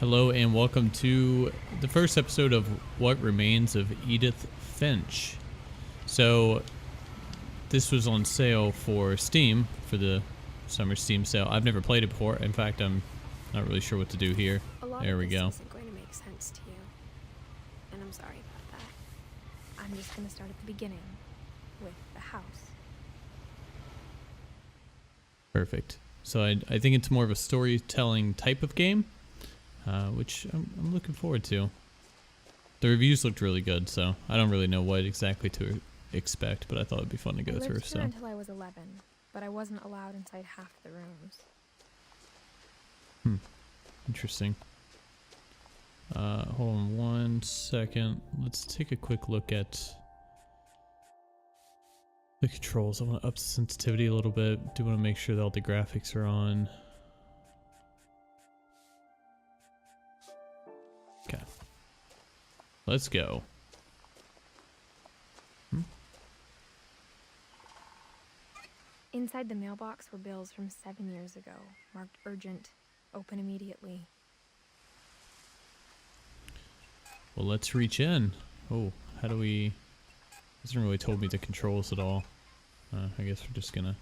Hello and welcome to the first episode of What Remains of Edith Finch. So this was on sale for Steam for the summer Steam sale. I've never played it before. In fact, I'm not really sure what to do here. There we go. Isn't going to make sense to you, and I'm sorry about that. I'm just going to start at the beginning with the house. Perfect. So I think it's more of a storytelling type of game, which I'm looking forward to. The reviews looked really good, so I don't really know what exactly to expect, but I thought it'd be fun to go through. So Until I was 11, but I wasn't allowed inside half the rooms. Interesting. Hold on one second. Let's take a quick look at the controls. I want to up the sensitivity a little bit. Do want to make sure that all the graphics are on. Okay. Let's go. Inside the mailbox were bills from 7 years ago, marked urgent, open immediately. Well, let's reach in. Oh, how do we... Hasn't really told me the controls at all. I guess we're just gonna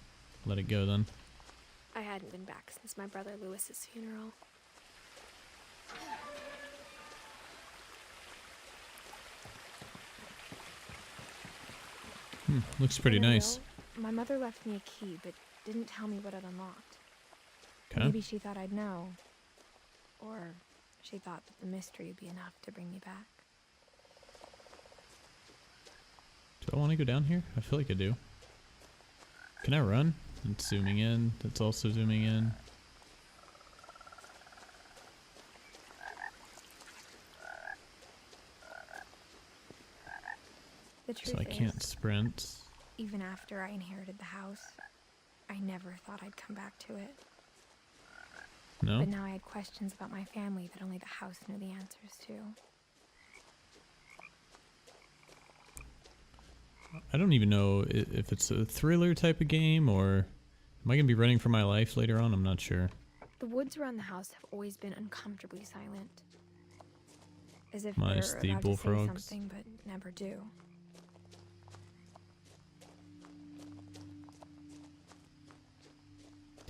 let it go then. I hadn't been back since my brother Lewis's funeral. Looks pretty nice. My mother left me a key, but didn't tell me what it unlocked. Okay. Maybe she thought I'd know. Or she thought that the mystery would be enough to bring me back. Do I want to go down here? I feel like I do. Can I run? It's zooming in. That's also zooming in. The truth So I can't sprint. even after I inherited the house, I never thought I'd come back to it. No? But now I had questions about my family that only the house knew the answers to. I don't even know if it's a thriller type of game or am I going to be running for my life later on? I'm not sure. The woods around the house have always been uncomfortably silent. As if Minus they're the about bullfrogs. to say something but never do.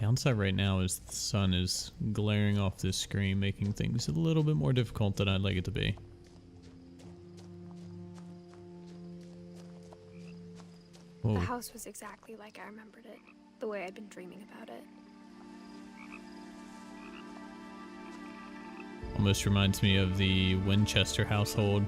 Downside right now is the sun is glaring off this screen, making things a little bit more difficult than I'd like it to be. Whoa. The house was exactly like I remembered it, the way I'd been dreaming about it. Almost reminds me of the Winchester household.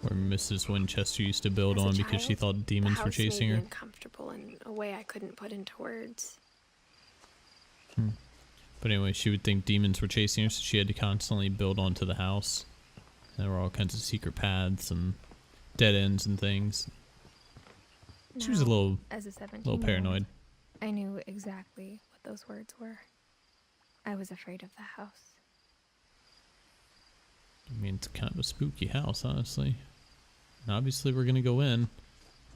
Where Mrs. Winchester used to build on because she thought demons were chasing her. The house made me uncomfortable in a way I couldn't put into words. But anyway, she would think demons were chasing her, so she had to constantly build onto the house. And there were all kinds of secret paths and dead ends and things. She was a little paranoid. I knew exactly what those words were. I was afraid of the house. I mean, it's kind of a spooky house, honestly. And obviously, we're gonna go in.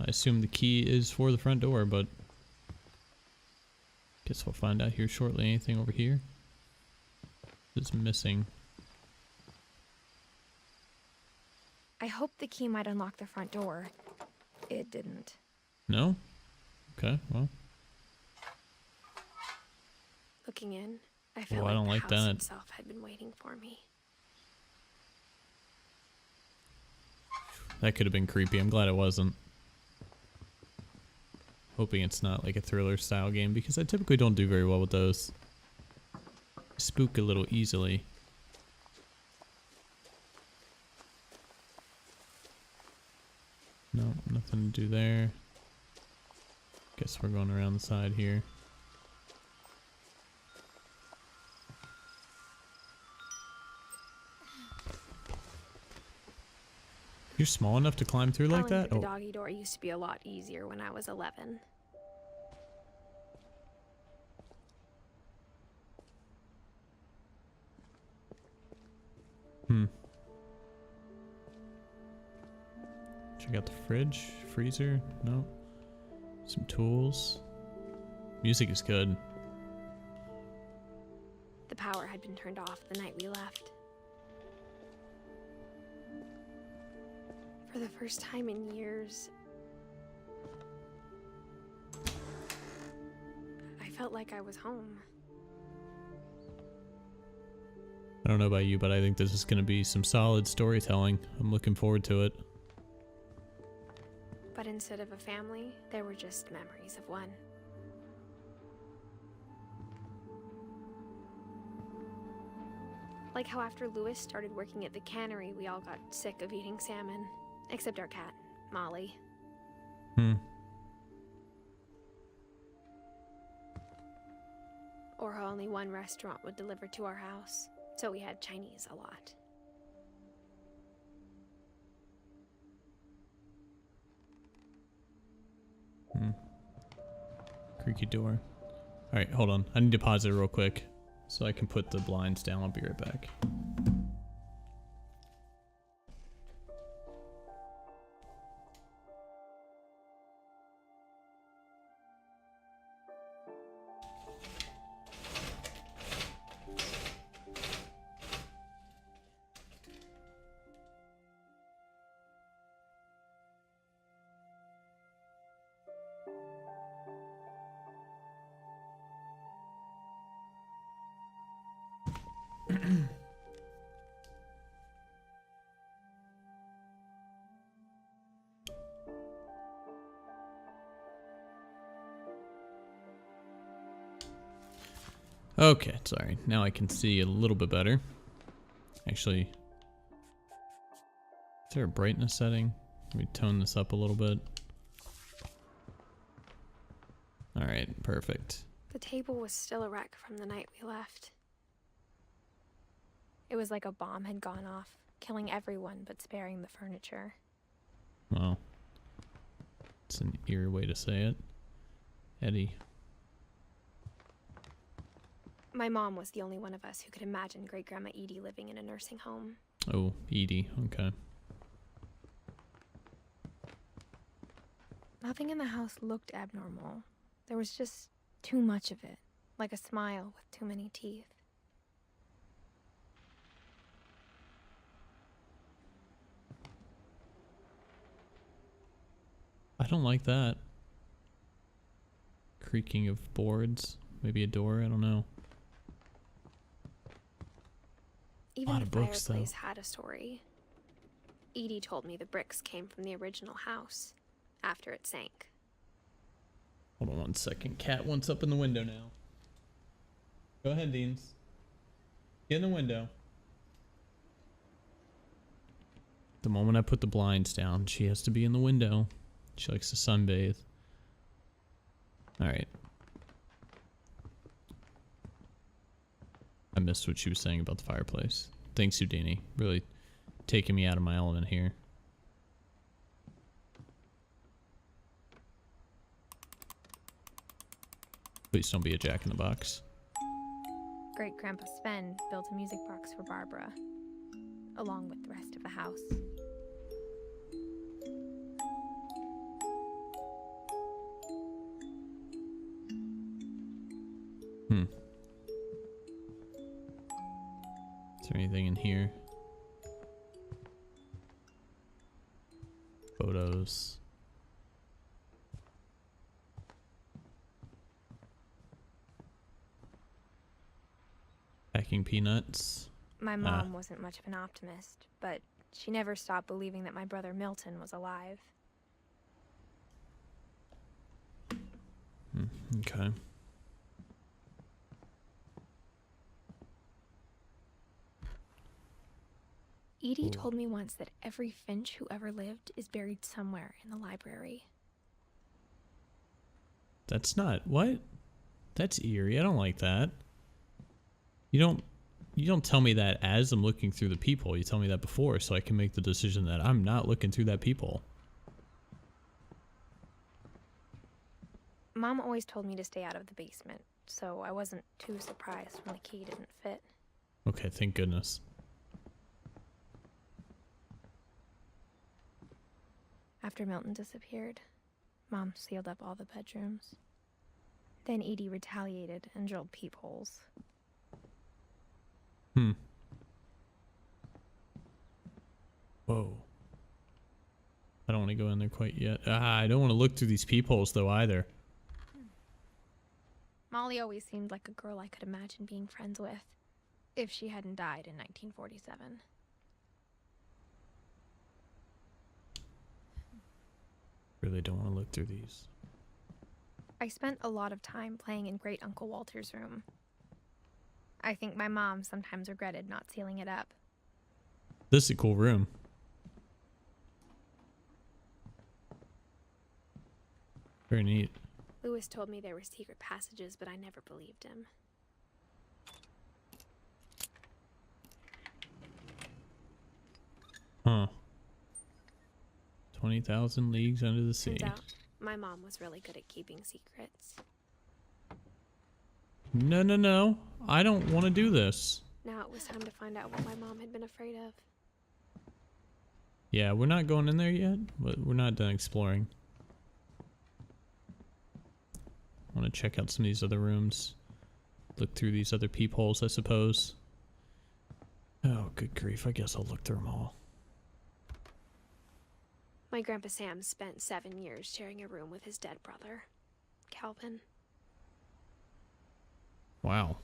I assume the key is for the front door, but guess we'll find out here shortly. Anything over here? It's missing. I hoped the key might unlock the front door. It didn't. No? Okay, well. Looking in, I felt I don't like like the house that. himself had been waiting for me. That could have been creepy. I'm glad it wasn't. Hoping it's not like a thriller style game because I typically don't do very well with those. Spook a little easily. No, nothing to do there. Guess we're going around the side here. You're small enough to climb through like that? The doggy door used to be a lot easier when I was 11. Check out the fridge, freezer. No. Some tools. Music is good. The power had been turned off the night we left. For the first time in years, I felt like I was home. I don't know about you, but I think this is going to be some solid storytelling. I'm looking forward to it. But instead of a family, there were just memories of one. Like how after Lewis started working at the cannery, we all got sick of eating salmon. Except our cat, Molly. Or how only one restaurant would deliver to our house, so we had Chinese a lot. Creaky door. Alright, hold on. I need to pause it real quick so I can put the blinds down. I'll be right back. Okay, sorry. Now I can see a little bit better. Actually, is there a brightness setting? Let me tone this up a little bit. Alright, perfect. The table was still a wreck from the night we left. It was like a bomb had gone off, killing everyone but sparing the furniture. Well, it's an eerie way to say it. Eddie. My mom was the only one of us who could imagine Great-Grandma Edie living in a nursing home. Oh, Edie. Okay. Nothing in the house looked abnormal. There was just too much of it, like a smile with too many teeth. I don't like that. Creaking of boards. Maybe a door, I don't know. Even the books, fireplace had a story. Edie told me the bricks came from the original house, after it sank. Hold on one second. Cat wants up in the window now. Go ahead, Deans. Get in the window. The moment I put the blinds down, she has to be in the window. She likes to sunbathe. Alright. I missed what she was saying about the fireplace. Thanks, Houdini. Really taking me out of my element here. Please don't be a jack-in-the-box. Great-Grandpa Sven built a music box for Barbara, along with the rest of the house. Is there anything in here? Photos. Packing peanuts. My mom wasn't much of an optimist, but she never stopped believing that my brother Milton was alive. Okay. Edie told me once that every Finch who ever lived is buried somewhere in the library. That's not... What? That's eerie. I don't like that. You don't tell me that as I'm looking through the peephole. You tell me that before so I can make the decision that I'm not looking through that peephole. Mom always told me to stay out of the basement, so I wasn't too surprised when the key didn't fit. Okay, thank goodness. After Milton disappeared, Mom sealed up all the bedrooms. Then Edie retaliated and drilled peepholes. Whoa. I don't want to go in there quite yet. I don't want to look through these peepholes though either. Molly always seemed like a girl I could imagine being friends with, if she hadn't died in 1947. Really don't want to look through these. I spent a lot of time playing in Great Uncle Walter's room. I think my mom sometimes regretted not sealing it up. This is a cool room. Very neat. Lewis told me there were secret passages, but I never believed him. Huh. 20,000 leagues under the sea. Turns out, my mom was really good at keeping secrets. No, no, no. I don't want to do this. Now it was time to find out what my mom had been afraid of. Yeah, we're not going in there yet, but we're not done exploring. I want to check out some of these other rooms. Look through these other peepholes, I suppose. Oh, good grief. I guess I'll look through them all. My Grandpa Sam spent 7 years sharing a room with his dead brother, Calvin. Wow.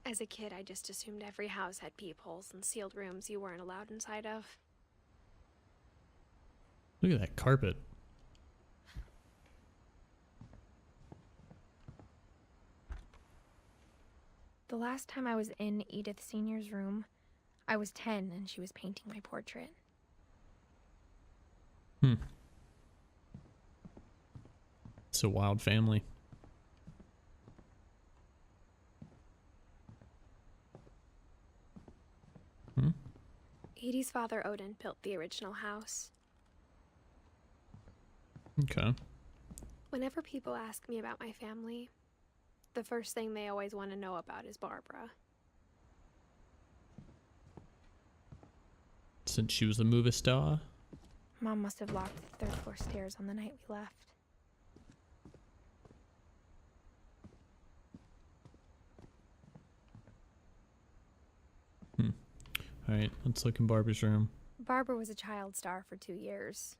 As a kid, I just assumed every house had peepholes and sealed rooms you weren't allowed inside of. Look at that carpet. The last time I was in Edith Sr.'s room, I was 10 and she was painting my portrait. It's a wild family. Edie's father, Odin, built the original house. Okay. Whenever people ask me about my family, the first thing they always want to know about is Barbara. Since she was a movie star. Mom must have locked the third floor stairs on the night we left. Alright, let's look in Barbara's room. Barbara was a child star for 2 years,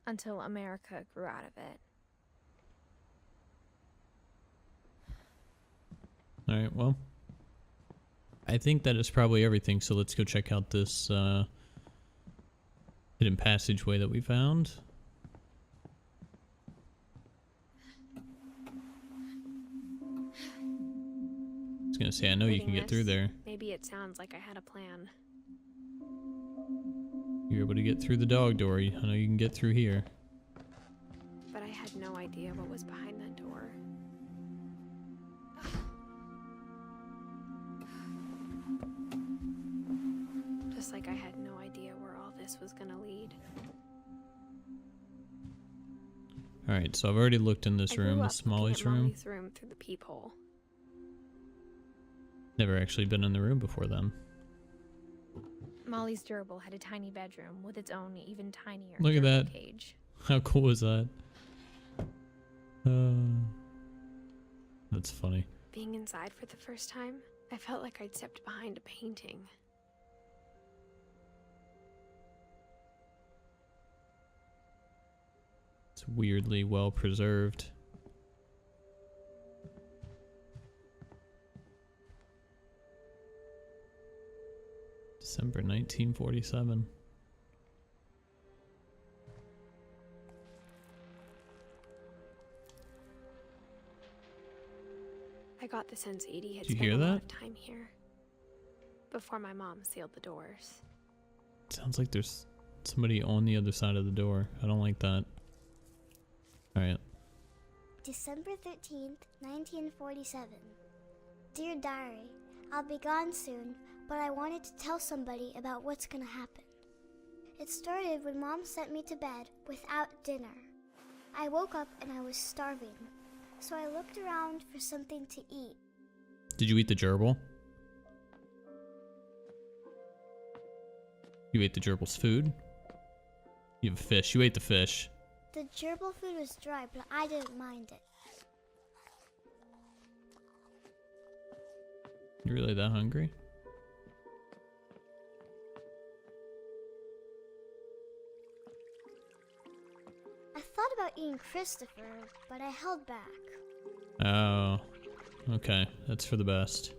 until America grew out of it. Alright, well. I think that is probably everything, so let's go check out this hidden passageway that we found. I was gonna say, I know you can get through there. Maybe it sounds like I had a plan. You're able to get through the dog door. I know you can get through here. But I had no idea what was behind that door. Just like I had no idea where all this was gonna lead. Alright, so I've already looked in this I grew room, up this looking Molly's at room. Molly's room through the peephole. Never actually been in the room before then. Molly's gerbil had a tiny bedroom with its own even tinier Look at gerbil that. cage. How cool is that? That's funny. Being inside for the first time, I felt like I'd stepped behind a painting. It's weirdly well preserved. December 1947. I got the sense Edie had Did you spent hear a lot that? of time here before my mom sealed the doors. Sounds like there's somebody on the other side of the door. I don't like that. Alright. December 13th, 1947. Dear Diary, I'll be gone soon, but I wanted to tell somebody about what's gonna happen. It started when Mom sent me to bed without dinner. I woke up and I was starving, so I looked around for something to eat. Did you eat the gerbil? You ate the gerbil's food? You have a fish. You ate the fish. The gerbil food was dry, but I didn't mind it. You really that hungry? I thought about eating Christopher, but I held back. Oh, okay. That's for the best.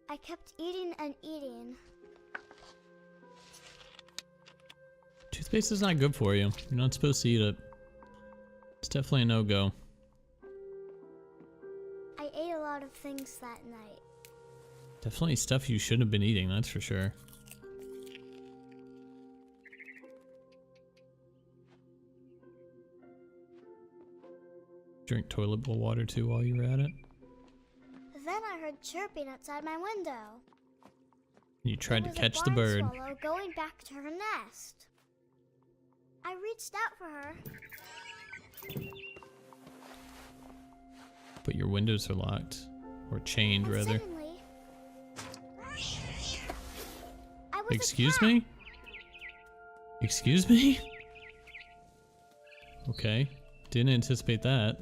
I kept eating and eating. Toothpaste is not good for you. You're not supposed to eat it. It's definitely a no-go. I ate a lot of things that night. Definitely stuff you shouldn't have been eating, that's for sure. Drink toilet bowl water too while you were at it. Then I heard chirping outside my window. You tried to It was catch a the barn bird. swallow going back to her nest. I reached out for her. But your windows are locked. Or chained, And rather. suddenly, I was Excuse attacked. me? Excuse me? Okay. Didn't anticipate that.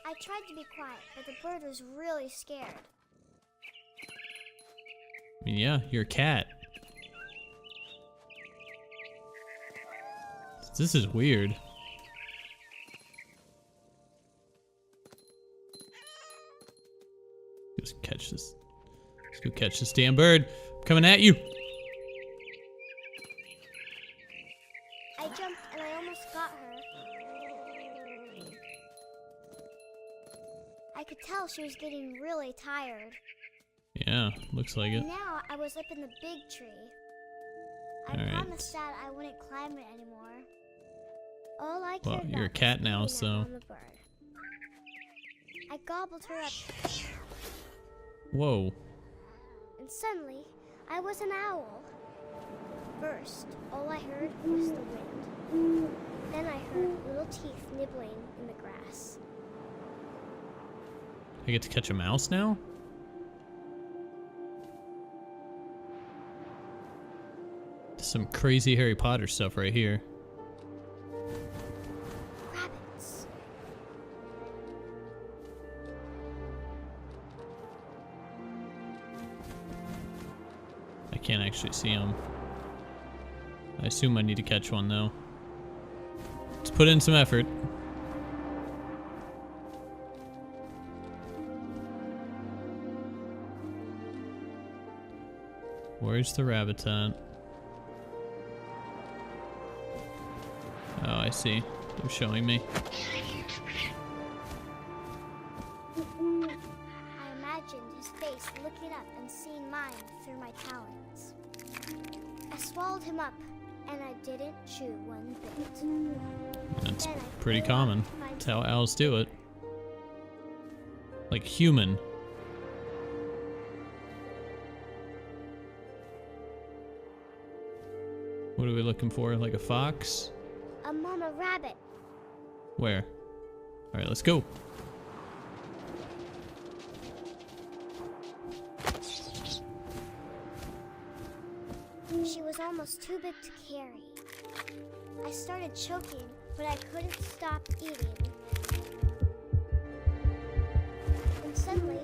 I tried to be quiet, but the bird was really scared. I mean, yeah, you're a cat. This is weird. Let's catch this. Let's go catch this damn bird. I'm coming at you. I jumped and I almost got her. I could tell she was getting really tired. Yeah, looks like it. Now I was up in the big tree. I Alright. promised Dad I wouldn't climb it anymore. All I Well, cared you're a about cat was now, eating so- on the bird. I gobbled her up, Whoa. and suddenly I was an owl. First, all I heard was the wind. Then I heard little teeth nibbling in the grass. I get to catch a mouse now? Some crazy Harry Potter stuff right here. Rabbits. I can't actually see them. I assume I need to catch one though. Let's put in some effort. Where's the rabbit at? Oh, I see. They're showing me. I imagined his face looking up and seeing mine through my talons. I swallowed him up, and I didn't chew one bit. That's Then I pretty flew off common. to find That's how owls do it. Like human. What are we looking for? Like a fox? a mama rabbit. Where? Alright, let's go. She was almost too big to carry. I started choking, but I couldn't stop eating. And suddenly,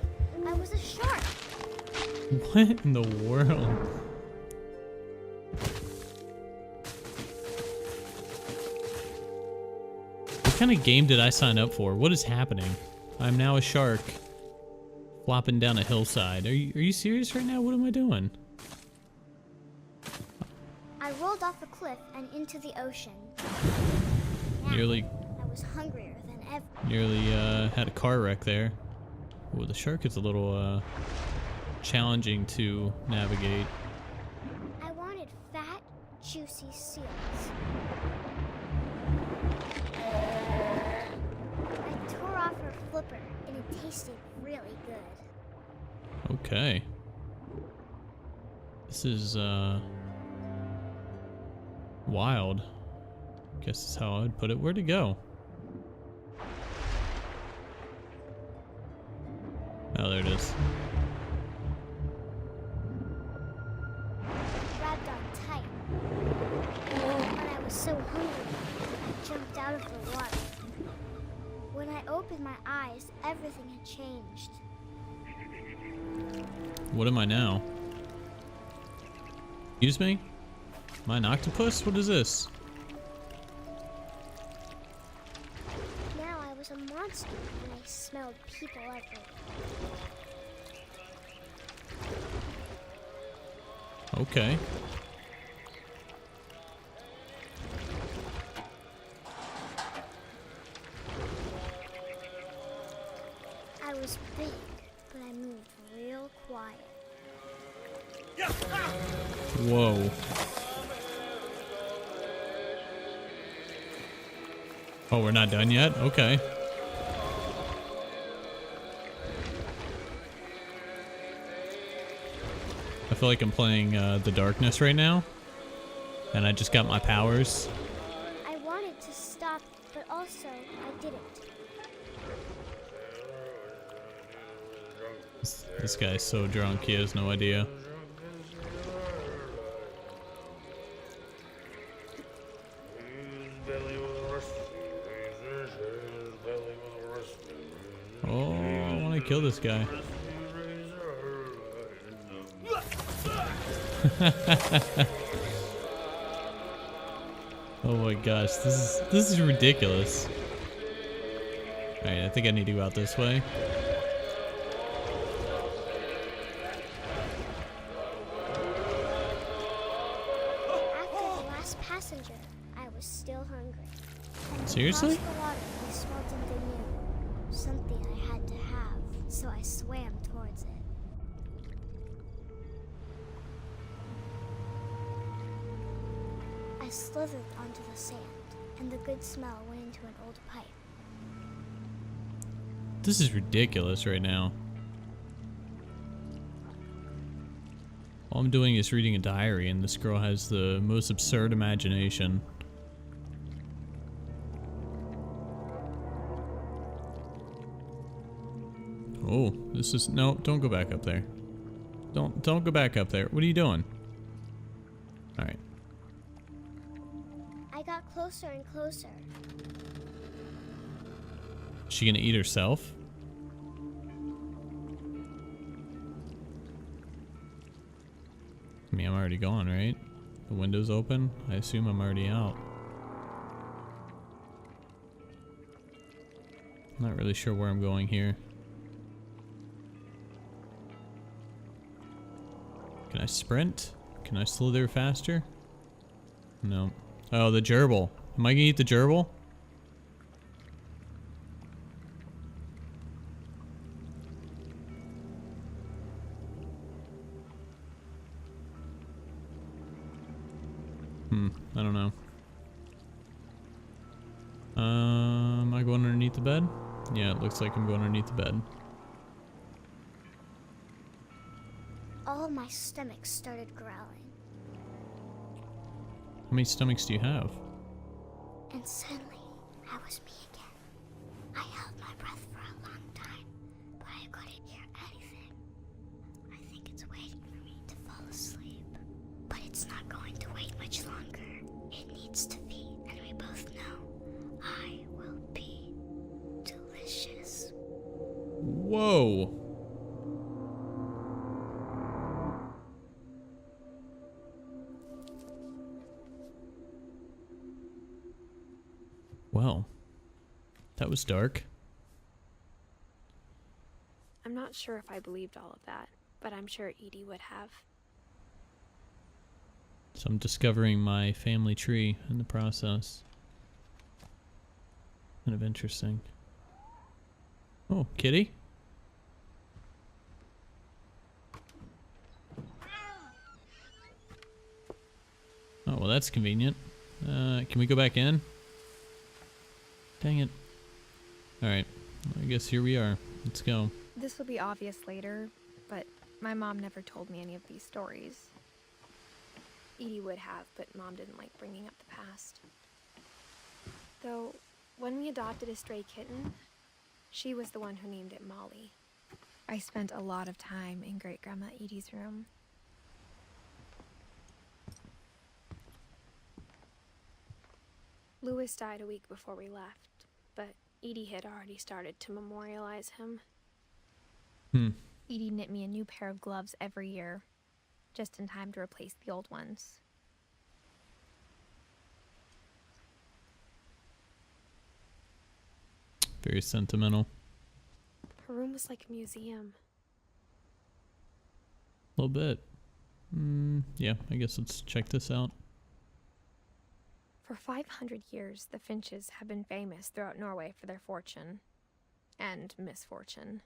I was a shark. What in the world? What kind of game did I sign up for? What is happening? I'm now a shark. Flopping down a hillside. Are you serious right now? What am I doing? I rolled off a cliff and into the ocean. Now, Nearly I was hungrier than ever. had a car wreck there. Ooh, the shark is a little challenging to navigate. I wanted fat, juicy seals. I tore off her flipper, and it tasted really good. Okay. This is wild. Guess is how I'd put it. Where'd it go? Oh, there it is. Grabbed on tight. When I was so hungry, I jumped out of the water. When I opened my eyes, everything had changed. What am I now? Excuse me? Am I an octopus? What is this? Now I was a monster and I smelled people everywhere. Okay. I was big, but I moved real quiet. Whoa. Oh, we're not done yet? Okay. I feel like I'm playing The Darkness right now. And I just got my powers. I wanted to stop, but also I didn't. This guy's so drunk, he has no idea. Oh, I want to kill this guy. Oh my gosh, this is ridiculous. Alright, I think I need to go out this way. After the last passenger, I was still hungry. And Seriously? across the water, I smelled something new. Something I had to have, so I swam towards it. I slithered onto the sand, and the good smell went into an old pipe. This is ridiculous right now. All I'm doing is reading a diary, and this girl has the most absurd imagination. Oh, this is no. Don't go back up there. Don't go back up there. What are you doing? All right. I got closer and closer. Is she gonna eat herself? I mean, I'm already gone, right? The window's open. I assume I'm already out. Not really sure where I'm going here. Can I sprint? Can I slither faster? No. Oh, the gerbil. Am I gonna eat the gerbil? I don't know. Am I going underneath the bed? Yeah, it looks like I'm going underneath the bed. All my stomach started growling. How many stomachs do you have? And suddenly, I was me again. I held my breath for a long time, but I couldn't hear anything. I think it's waiting for me to fall asleep. But it's not going to wait much longer. It needs to feed, and we both know I will be delicious. Whoa. Well, that was dark. I'm not sure if I believed all of that, but I'm sure Edie would have. So I'm discovering my family tree in the process. Kind of interesting. Oh, kitty? Oh, well that's convenient. Can we go back in? Dang it. Alright, I guess here we are. Let's go. This will be obvious later, but my mom never told me any of these stories. Edie would have, but Mom didn't like bringing up the past. Though, when we adopted a stray kitten, she was the one who named it Molly. I spent a lot of time in Great Grandma Edie's room. Louis died a week before we left, but Edie had already started to memorialize him. Edie knit me a new pair of gloves every year, just in time to replace the old ones. Very sentimental. Her room was like a museum. A little bit. Yeah, I guess let's check this out. For 500 years, the Finches have been famous throughout Norway for their fortune and misfortune.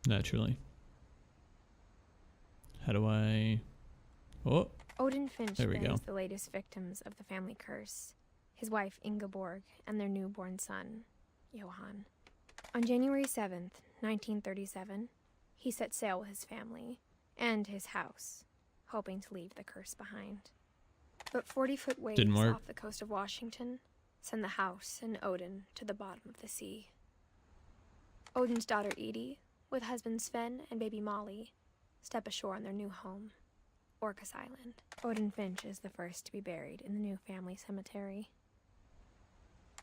Naturally. How do I... Oh, Odin Finch there we go. bears the latest victims of the family curse, his wife Ingeborg and their newborn son, Johann. On January 7th, 1937, he set sail with his family and his house, hoping to leave the curse behind. But 40-foot waves Didn't work. off the coast of Washington send the house and Odin to the bottom of the sea. Odin's daughter Edie, with husband Sven and baby Molly, step ashore on their new home, Orcas Island. Odin Finch is the first to be buried in the new family cemetery.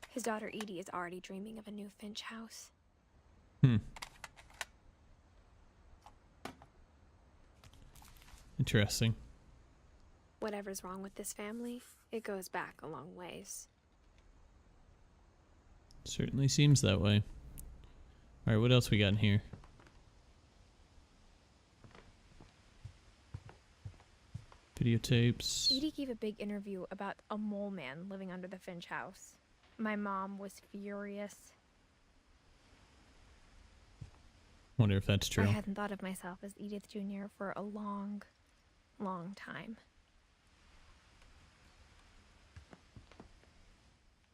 His daughter Edie is already dreaming of a new Finch house. Interesting. Whatever's wrong with this family, it goes back a long ways. Certainly seems that way. Alright, what else we got in here? Videotapes. Edie gave a big interview about a mole man living under the Finch house. My mom was furious. Wonder if that's true. I hadn't thought of myself as Edith Jr. for a long, long time.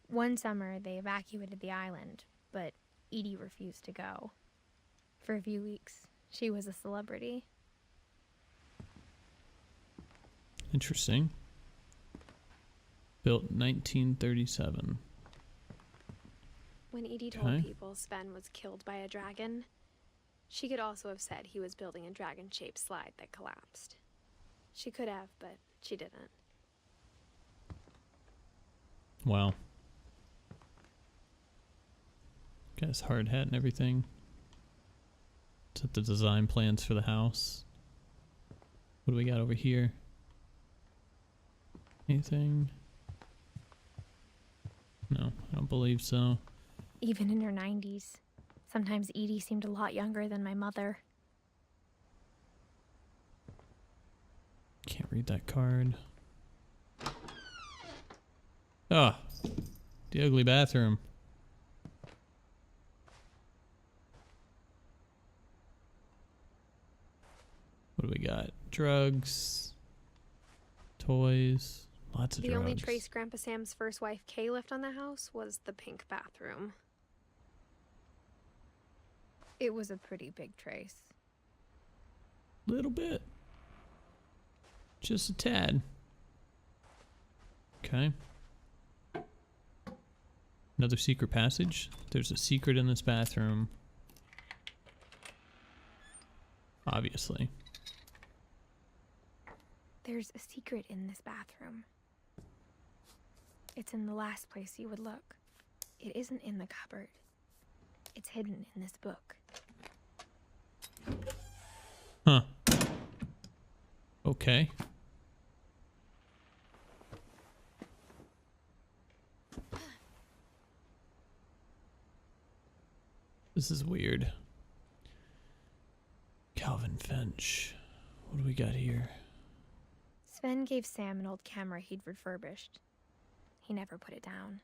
One summer, they evacuated the island, but Edie refused to go. For a few weeks, she was a celebrity. Interesting. Built 1937. When Edie told Okay. people Sven was killed by a dragon, she could also have said he was building a dragon-shaped slide that collapsed. She could have, but she didn't. Wow. Got his hard hat and everything. Is that the design plans for the house? What do we got over here? Anything? No, I don't believe so. Even in her 90s, sometimes Edie seemed a lot younger than my mother. Can't read that card. Ah, the ugly bathroom. What do we got? Drugs, toys, lots of The drugs. only trace Grandpa Sam's first wife, Kay, left on the house was the pink bathroom. It was a pretty big trace. Little bit. Just a tad. Okay. Another secret passage. There's a secret in this bathroom. Obviously. There's a secret in this bathroom. It's in the last place you would look. It isn't in the cupboard. It's hidden in this book. Huh. Okay. This is weird. Calvin Finch. What do we got here? Sven gave Sam an old camera he'd refurbished. He never put it down.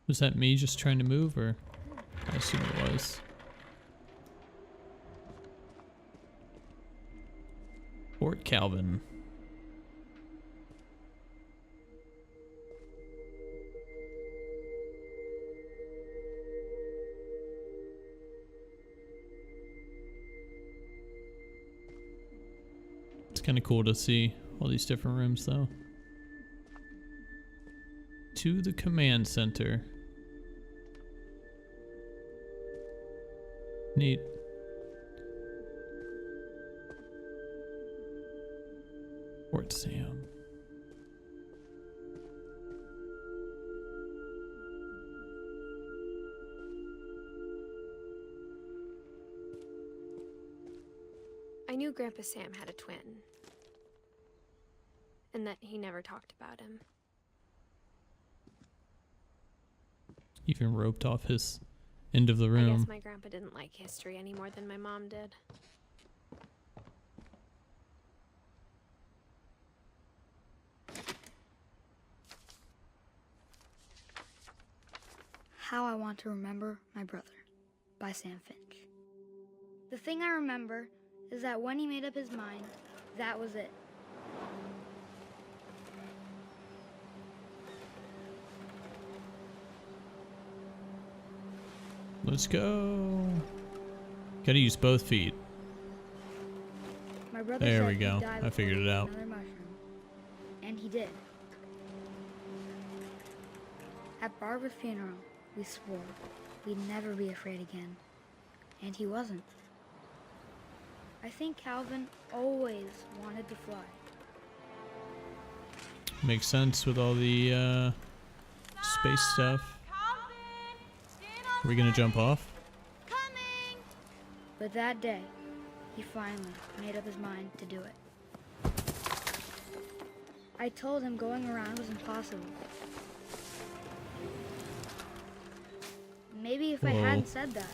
Was that me just trying to move, or I assume it was. Fort Calvin. It's kind of cool to see all these different rooms, though. To the command center. Neat. Fort Sam. I knew Grandpa Sam had a twin, and that he never talked about him. Even roped off his end of the I room. guess my grandpa didn't like history any more than my mom did. How I Want to Remember My Brother by Sam Finch. The thing I remember is that when he made up his mind, that was it. Let's go. Gotta use both feet. My brother There said we he'd go. die I figured before it out. another mushroom. And he did. At Barbara's funeral, we swore we'd never be afraid again. And he wasn't. I think Calvin always wanted to fly. Makes sense with all the space stuff. Are we gonna jump off? But that day, he finally made up his mind to do it. I told him going around was impossible. Maybe if I Whoa. hadn't said that.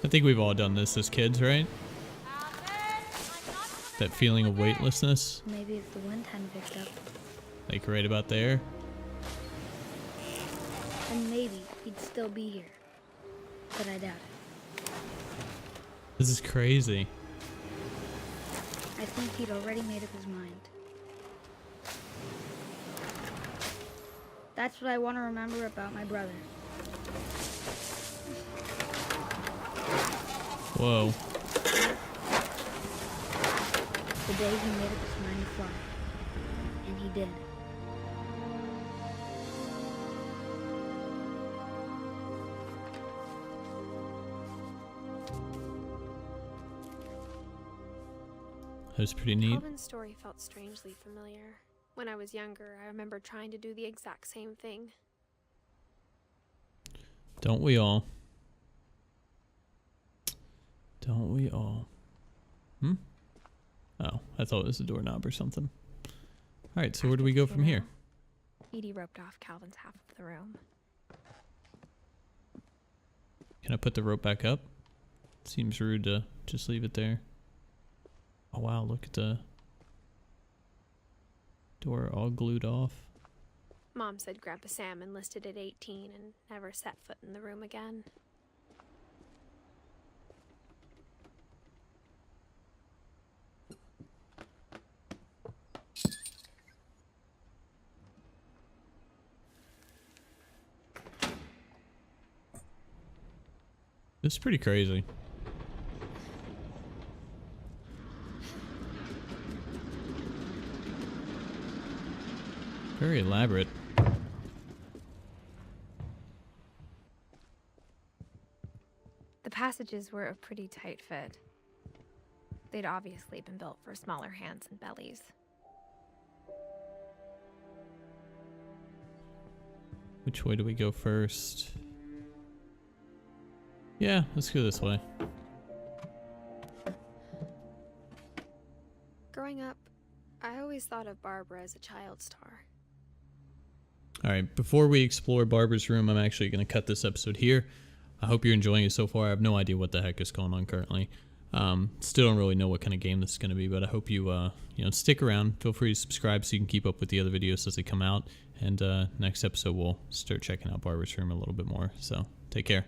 I think we've all done this as kids, right? That feeling of weightlessness, Maybe if the wind hadn't picked up. like right about there. And maybe he'd still be here. But I doubt it. This is crazy. I think he'd already made up his mind. That's what I want to remember about my brother. Whoa. The day he made up his mind to fly. And he did. That was pretty neat. Calvin's story felt strangely familiar. When I was younger, I remember trying to do the exact same thing. Don't we all? Don't we all? Hmm? Oh, I thought it was a doorknob or something. Alright, so where do we go from here? Edie roped off Calvin's half of the room. Can I put the rope back up? Seems rude to just leave it there. Oh wow, look at the door all glued off. Mom said Grandpa Sam enlisted at 18 and never set foot in the room again. This is pretty crazy. Very elaborate. The passages were a pretty tight fit. They'd obviously been built for smaller hands and bellies. Which way do we go first? Yeah, let's go this way. Growing up, I always thought of Barbara as a child star. Alright, before we explore Barbara's room, I'm actually going to cut this episode here. I hope you're enjoying it so far. I have no idea what the heck is going on currently. Still don't really know what kind of game this is going to be, but I hope you stick around. Feel free to subscribe so you can keep up with the other videos as they come out. And next episode, we'll start checking out Barbara's room a little bit more. So, take care.